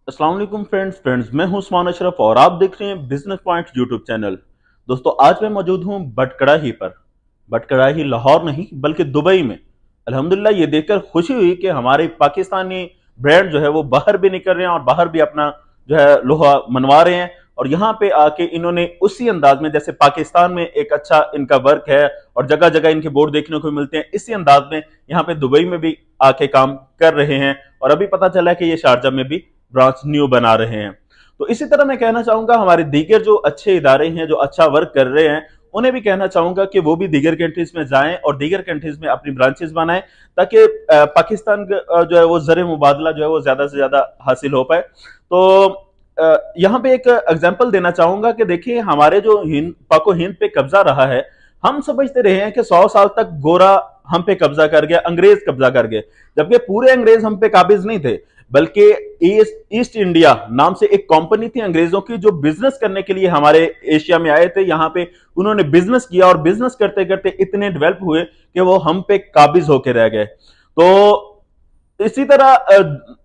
अस्सलाम वालेकुम फ्रेंड्स मैं हूं उस्मान अशरफ और आप देख रहे हैं बिजनेस पॉइंट यूट्यूब चैनल। दोस्तों आज मैं मौजूद हूं बटकड़ाही पर। बटकड़ाही लाहौर नहीं बल्कि दुबई में। अल्हम्दुलिल्लाह ये देखकर खुशी हुई कि हमारे पाकिस्तानी ब्रांड जो है वो बाहर भी निकल रहे हैं और बाहर भी अपना जो है लोहा मनवा रहे हैं। और यहाँ पे आके इन्होंने उसी अंदाज में, जैसे पाकिस्तान में एक अच्छा इनका वर्क है और जगह जगह इनके बोर्ड देखने को मिलते हैं, इसी अंदाज में यहाँ पे दुबई में भी आके काम कर रहे हैं। और अभी पता चला है कि ये शारजा में भी ब्रांच न्यू बना रहे हैं। तो इसी तरह मैं कहना चाहूंगा हमारे दीगर जो अच्छे इदारे हैं, जो अच्छा वर्क कर रहे हैं, उन्हें भी कहना चाहूंगा कि वो भी दीगर कंट्रीज में जाएं और दीगर कंट्रीज में अपनी ब्रांचेस बनाएं, ताकि पाकिस्तान जो है वो ज़र मुबादला जो है वो ज्यादा से ज्यादा हासिल हो पाए। तो यहाँ पे एक एग्जांपल देना चाहूंगा कि देखिए हमारे जो पाको हिंद पे कब्जा रहा है, हम समझते रहे हैं कि 100 साल तक गोरा हम पे कब्जा कर गया, अंग्रेज कब्जा कर गए, जबकि पूरे अंग्रेज हम पे काबिज नहीं थे, बल्कि ईस्ट इंडिया नाम से एक कंपनी थी अंग्रेजों की, जो बिजनेस करने के लिए हमारे एशिया में आए थे। यहाँ पे उन्होंने बिजनेस किया और बिजनेस करते करते इतने डेवलप हुए कि वो हम पे काबिज होकर रह गए। तो इसी तरह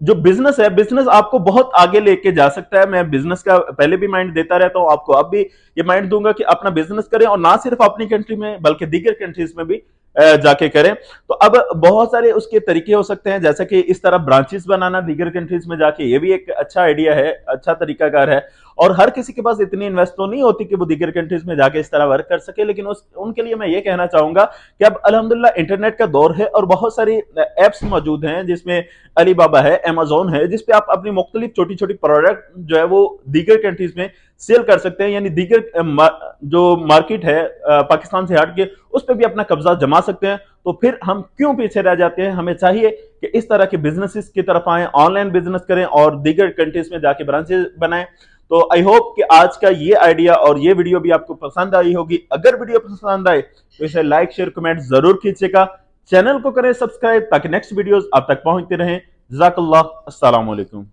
जो बिजनेस है, बिजनेस आपको बहुत आगे लेके जा सकता है। मैं बिजनेस का पहले भी माइंड देता रहता हूं, आपको अब भी ये माइंड दूंगा कि अपना बिजनेस करें, और ना सिर्फ अपनी कंट्री में बल्कि दीगर कंट्रीज में भी जाके करें। तो अब बहुत सारे उसके तरीके हो सकते हैं, जैसे कि इस तरह ब्रांचेस बनाना दीगर कंट्रीज में जाके, ये भी एक अच्छा आइडिया है, अच्छा तरीकाकार है। और हर किसी के पास इतनी इन्वेस्ट तो नहीं होती कि वो दीगर कंट्रीज में जाके इस तरह वर्क कर सके, लेकिन उनके लिए मैं ये कहना चाहूंगा कि अब अल्हम्दुलिल्लाह इंटरनेट का दौर है और बहुत सारी एप्स मौजूद हैं, जिसमें अली बाबा है, अमेजोन है, जिसपे आप अपनी मुख्तलिफ छोटी छोटी प्रोडक्ट जो है वो दीगर कंट्रीज में सेल कर सकते हैं। यानी दीगर जो मार्केट है पाकिस्तान से हट के, उस पर भी अपना कब्जा जमा सकते हैं। तो फिर हम क्यों पीछे रह जाते हैं? हमें चाहिए कि इस तरह के बिजनेसेस की तरफ आए, ऑनलाइन बिजनेस करें और दीगर कंट्रीज में जाके ब्रांचेस बनाएं। तो आई होप कि आज का ये आइडिया और ये वीडियो भी आपको पसंद आई होगी। अगर वीडियो पसंद आए तो इसे लाइक शेयर कमेंट जरूर कीजिएगा। चैनल को करें सब्सक्राइब ताकि नेक्स्ट वीडियोस आप तक पहुंचते रहें। जज़ाकल्लाह, अस्सलाम वालेकुम।